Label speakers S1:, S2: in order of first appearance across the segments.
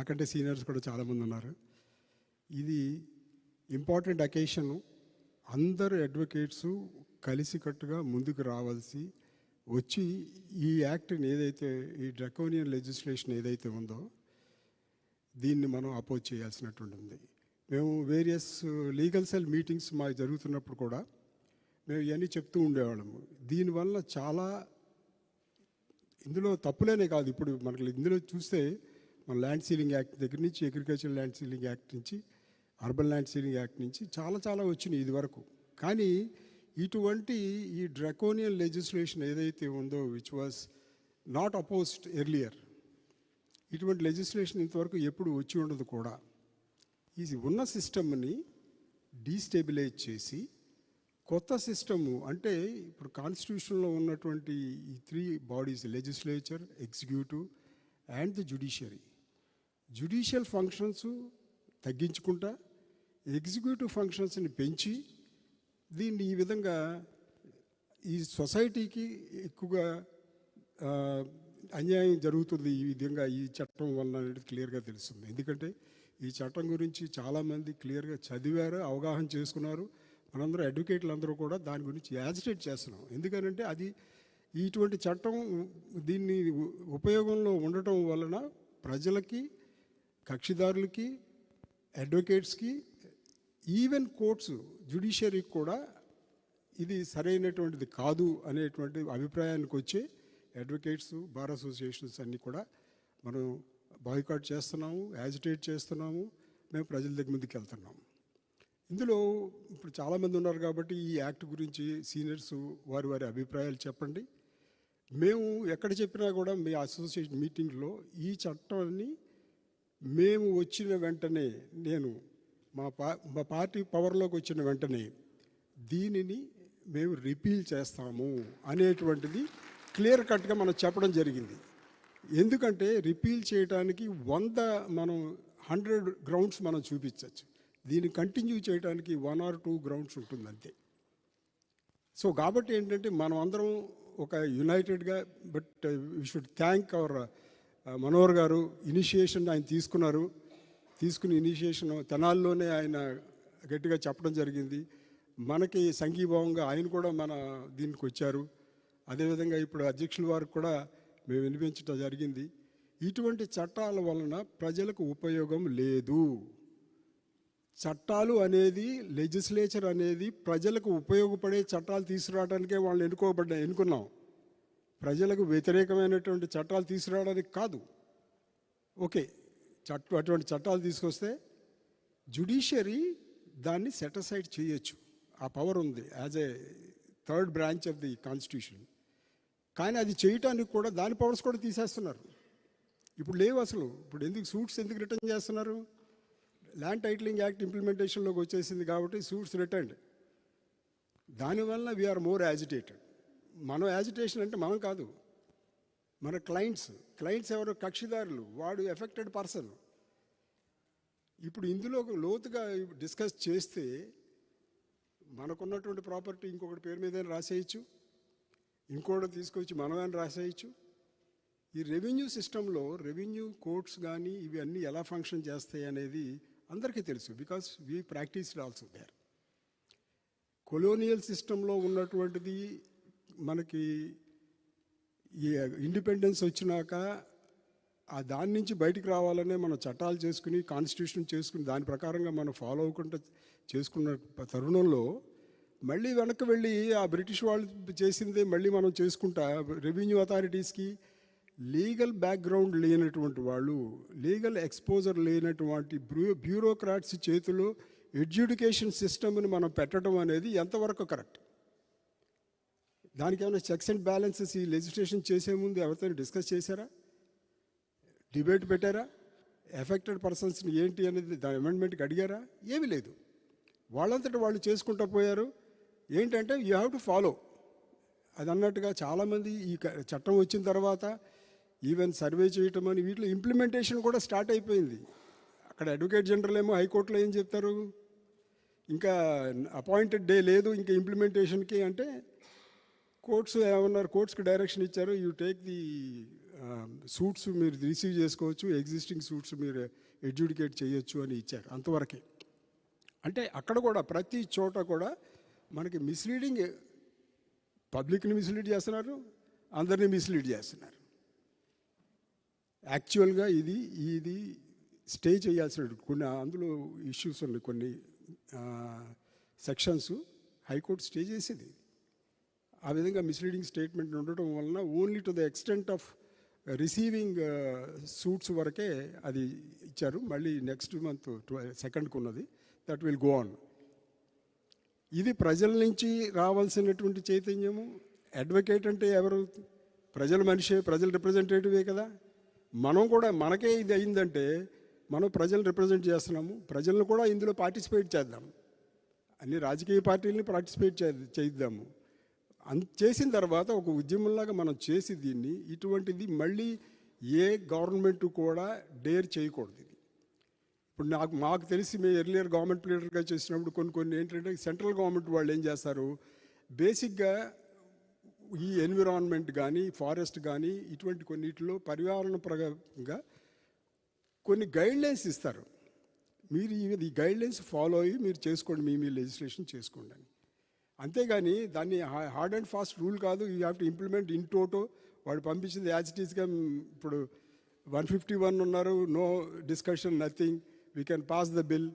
S1: నాకంటే సీనియర్స్ కూడా చాలామంది ఉన్నారు. ఇది ఇంపార్టెంట్ అకేషను. అందరు అడ్వకేట్సు కలిసికట్టుగా ముందుకు రావాల్సి వచ్చి ఈ యాక్ట్ని ఏదైతే ఈ డ్రకోనియన్ లెజిస్లేషన్ ఏదైతే ఉందో దీన్ని మనం అపోజ్ చేయాల్సినటువంటి ఉంది. మేము వేరియస్ లీగల్ సెల్ మీటింగ్స్ మాకు జరుగుతున్నప్పుడు కూడా మేము ఇవన్నీ చెప్తూ ఉండేవాళ్ళము. దీనివల్ల చాలా ఇందులో తప్పులేనే కాదు, ఇప్పుడు మనకి ఇందులో చూస్తే మన ల్యాండ్ సీలింగ్ యాక్ట్ దగ్గర నుంచి అగ్రికల్చర్ ల్యాండ్ సీలింగ్ యాక్ట్ నుంచి అర్బన్ ల్యాండ్ సీలింగ్ యాక్ట్ నుంచి చాలా వచ్చినాయి ఇది వరకు. కానీ ఇటువంటి ఈ డ్రకోనియన్ లెజిస్లేషన్ ఏదైతే ఉందో which was not opposed earlier, ఇటువంటి లెజిస్లేషన్ ఇంతవరకు ఎప్పుడు వచ్చి ఉండదు కూడా. ఈ ఉన్న సిస్టమ్ని డీస్టెబిలైజ్ చేసి కొత్త సిస్టము అంటే ఇప్పుడు కాన్స్టిట్యూషన్లో ఉన్నటువంటి ఈ 3 bodies legislature, executive and the judicial functions తగ్గించుకుంటా ఎగ్జిక్యూటివ్ ఫంక్షన్స్ని పెంచి దీన్ని ఈ విధంగా ఈ సొసైటీకి ఎక్కువగా అన్యాయం జరుగుతుంది ఈ విధంగా ఈ చట్టం వల్ల అనేది క్లియర్గా తెలుస్తుంది. ఎందుకంటే ఈ చట్టం గురించి చాలామంది క్లియర్గా చదివారు, అవగాహన చేసుకున్నారు. మనందరూ అడ్వకేట్లు అందరూ కూడా దాని గురించి యాజిటేట్ చేస్తున్నాం. ఎందుకనంటే అది ఇటువంటి చట్టం దీన్ని ఉపయోగంలో ఉండటం వలన ప్రజలకి, కక్షిదారులకి, అడ్వకేట్స్కి, ఈవెన్ కోర్ట్స్, జ్యుడిషియరీకి కూడా ఇది సరైనటువంటిది కాదు అనేటువంటి అభిప్రాయానికి వచ్చే అడ్వకేట్స్, బార్ అసోసియేషన్స్ అన్నీ కూడా మనం బాయ్కాట్ చేస్తున్నాము, యాజిటేట్ చేస్తున్నాము, మేము ప్రజల దగ్గర ముందుకు వెళ్తున్నాము. ఇందులో ఇప్పుడు చాలామంది ఉన్నారు కాబట్టి ఈ యాక్ట్ గురించి సీనియర్స్ వారి అభిప్రాయాలు చెప్పండి. మేము ఎక్కడ చెప్పినా కూడా మీ అసోసియేషన్ మీటింగ్లో ఈ చట్టాన్ని మేము వచ్చిన వెంటనే మా పార్టీ పవర్లోకి వచ్చిన వెంటనే దీనిని మేము రిపీల్ చేస్తాము అనేటువంటిది క్లియర్ కట్గా మనం చెప్పడం జరిగింది. ఎందుకంటే రిపీల్ చేయడానికి 100 గ్రౌండ్స్ మనం చూపించవచ్చు, దీన్ని కంటిన్యూ చేయడానికి 1 or 2 గ్రౌండ్స్ ఉంటుంది అంతే. సో కాబట్టి ఏంటంటే మనం అందరం ఒక యునైటెడ్గా, but we should thank our Manohar garu. Initiation ఆయన తీసుకుని ఇనిషియేషన్ తెనాల్లోనే ఆయన గట్టిగా చెప్పడం జరిగింది. మనకి సంఘీభావంగా ఆయన కూడా మన దీనికి వచ్చారు. అదేవిధంగా ఇప్పుడు అధ్యక్షుల వారికి కూడా మేము వినిపించడం జరిగింది. ఇటువంటి చట్టాల వలన ప్రజలకు ఉపయోగం లేదు. చట్టాలు అనేది, లెజిస్లేచర్ అనేది ప్రజలకు ఉపయోగపడే చట్టాలు తీసుకురావడానికే వాళ్ళు ఎన్నుకున్నాం. ప్రజలకు వ్యతిరేకమైనటువంటి చట్టాలు తీసుకురావడానికి కాదు. ఓకే, అటువంటి చట్టాలు తీసుకొస్తే జ్యుడిషియరీ దాన్ని సెటిసైడ్ చేయొచ్చు, ఆ పవర్ ఉంది as a 3rd branch of the constitution. కానీ అది చేయటానికి కూడా దాని పవర్స్ కూడా తీసేస్తున్నారు. ఇప్పుడు లేవు అసలు. ఇప్పుడు సూట్స్ ఎందుకు రిటర్న్ చేస్తున్నారు? ల్యాండ్ టైటిలింగ్ యాక్ట్ ఇంప్లిమెంటేషన్లోకి వచ్చేసింది కాబట్టి సూట్స్ రిటర్న్డ్. దానివల్ల వీఆర్ మోర్ యాజిటేటెడ్. మనం యాజిటేషన్ అంటే మనం కాదు, మన క్లయింట్స్ ఎవరు? కక్షిదారులు, వాడు ఎఫెక్టెడ్ పర్సన్. ఇప్పుడు ఇందులో లోతుగా డిస్కస్ చేస్తే మనకున్నటువంటి ప్రాపర్టీ ఇంకొకటి పేరు మీదైనా రాసేయచ్చు, ఇంకోటి తీసుకొచ్చి మనమైనా రాసేయచ్చు. ఈ రెవెన్యూ సిస్టంలో రెవెన్యూ కోర్ట్స్ కానీ ఇవి అన్నీ ఎలా ఫంక్షన్ చేస్తాయి అనేది అందరికీ తెలుసు, because we practised also there. Colonial సిస్టంలో ఉన్నటువంటిది మనకి ఈ ఇండిపెండెన్స్ వచ్చినాక దాని నుంచి బయటికి రావాలనే మనం చట్టాలు చేసుకుని, కాన్స్టిట్యూషన్ చేసుకుని, దాని ప్రకారంగా మనం ఫాలో అవ్వకుండా చేసుకున్న తరుణంలో మళ్ళీ వెనక్కి వెళ్ళి ఆ బ్రిటిష్ వాళ్ళు చేసిందే మళ్ళీ మనం చేసుకుంటా రెవెన్యూ అథారిటీస్కి లీగల్ బ్యాక్గ్రౌండ్ లేనటువంటి వాళ్ళు, లీగల్ ఎక్స్పోజర్ లేనటువంటి బ్యూరోక్రాట్స్ చేతిలో ఎడ్యుకేషన్ సిస్టమ్ని మనం పెట్టడం అనేది ఎంతవరకు కరెక్ట్? దానికి ఏమైనా చెక్స్ అండ్ బ్యాలెన్సెస్ ఈ లెజిస్లేషన్ చేసే ముందు ఎవరితో డిస్కస్ చేశారా? డిబేట్ పెట్టారా? ఎఫెక్టెడ్ పర్సన్స్ని ఏంటి అనేది దాని అమెండ్మెంట్కి అడిగారా? ఏమీ లేదు. వాళ్ళంతటా వాళ్ళు చేసుకుంటూ పోయారు. ఏంటంటే యూ హ్యావ్ టు ఫాలో. అది అన్నట్టుగా చాలామంది ఈ చట్టం వచ్చిన తర్వాత ఈవెన్ సర్వే చేయటం అని వీటిలో ఇంప్లిమెంటేషన్ కూడా స్టార్ట్ అయిపోయింది. అక్కడ అడ్వకేట్ జనరల్ ఏమో హైకోర్టులో ఏం చెప్తారు, ఇంకా అపాయింటెడ్ డే లేదు ఇంకా ఇంప్లిమెంటేషన్కి అంటే, కోర్ట్స్ ఏమన్నారు, కోర్ట్స్కి డైరెక్షన్ ఇచ్చారు, యూ టేక్ ది సూట్స్ మీరు రిసీవ్ చేసుకోవచ్చు, ఎగ్జిస్టింగ్ సూట్స్ మీరు ఎడ్యుడికేట్ చేయొచ్చు అని ఇచ్చారు. అంతవరకే. అంటే అక్కడ కూడా ప్రతి చోట కూడా మనకి మిస్లీడింగ్, పబ్లిక్ని మిస్లీడ్ చేస్తున్నారు, అందరినీ మిస్లీడ్ చేస్తున్నారు. యాక్చువల్గా ఇది స్టే చేయాల్సిన కొన్ని అందులో ఇష్యూస్ ఉన్నాయి, కొన్ని సెక్షన్స్ హైకోర్టు స్టే చేసేది. ఆ విధంగా మిస్లీడింగ్ స్టేట్మెంట్ ఉండటం వలన only to the extent of receiving suits వరకే అది ఇచ్చారు. మళ్ళీ నెక్స్ట్ మంత్ 2nd ఉన్నది, దట్ విల్ గో ఆన్. ఇది ప్రజల నుంచి రావాల్సినటువంటి చైతన్యము. అడ్వకేట్ అంటే ఎవరు? ప్రజల మనిషే, ప్రజల రిప్రజెంటేటివే కదా. మనం కూడా మనకే ఇది అయిందంటే మనం ప్రజలను రిప్రజెంట్ చేస్తున్నాము, ప్రజలను కూడా ఇందులో పార్టిసిపేట్ చేద్దాం, అన్ని రాజకీయ పార్టీలని పార్టిసిపేట్ చేద్దాము. చేసిన తర్వాత ఒక ఉద్యమంలాగా మనం చేసి దీన్ని, ఇటువంటిది మళ్ళీ ఏ గవర్నమెంట్ కూడా డేర్ చేయకూడదు. ఇది ఇప్పుడు మాకు తెలిసి మేము ఎర్లియర్ గవర్నమెంట్ లీడర్గా చేసినప్పుడు కొన్ని ఏంటంటే సెంట్రల్ గవర్నమెంట్ వాళ్ళు ఏం చేస్తారు, బేసిక్గా ఈ ఎన్విరాన్మెంట్ కానీ ఫారెస్ట్ కానీ ఇటువంటి కొన్నిటిలో పర్యావరణ పరంగా కొన్ని గైడ్లైన్స్ ఇస్తారు. మీరు ఈ గైడ్లైన్స్ ఫాలో అయ్యి మీరు చేసుకోండి, మీ లెజిస్లేషన్ చేసుకోండి అని. అంతేగాని దాన్ని హార్డ్ అండ్ ఫాస్ట్ రూల్ కాదు. You have to implement in toto. వాడు పంపించింది యాజ్ ఇట్ ఈస్గా. ఇప్పుడు 151 ఉన్నారు, no discussion, nothing, we can pass the bill,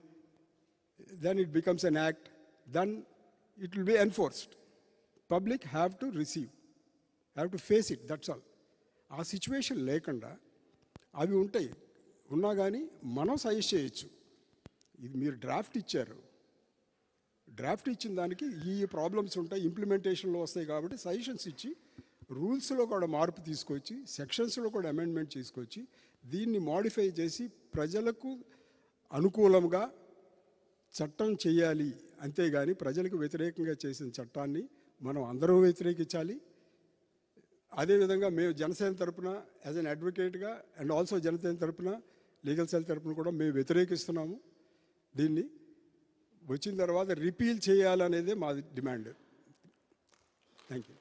S1: then it becomes an act, then it will be enforced. Public have to receive, have to face it, that's all. ఆ situation లేకుండా అవి ఉంటాయి. ఉన్నా కానీ మనం సజెస్ట్ చేయొచ్చు. ఇది మీరు డ్రాఫ్ట్ ఇచ్చారు, డ్రాఫ్ట్ ఇచ్చిన దానికి ఈ ప్రాబ్లమ్స్ ఉంటాయి, ఇంప్లిమెంటేషన్లో వస్తాయి కాబట్టి సజెషన్స్ ఇచ్చి రూల్స్లో కూడా మార్పు తీసుకొచ్చి సెక్షన్స్లో కూడా అమెండ్మెంట్ తీసుకొచ్చి దీన్ని మోడిఫై చేసి ప్రజలకు అనుకూలంగా చట్టం చేయాలి. అంతేగాని ప్రజలకు వ్యతిరేకంగా చేసిన చట్టాన్ని మనం అందరూ వ్యతిరేకించాలి. అదేవిధంగా మేము జనసేన తరపున యాజ్ అన్ అడ్వకేట్గా అండ్ ఆల్సో జనసేన తరపున లీగల్ సెల్ తరపున కూడా మేము వ్యతిరేకిస్తున్నాము. దీన్ని వచ్చిన తర్వాత రిపీల్ చేయాలనేదే మా డిమాండ్. Thank you.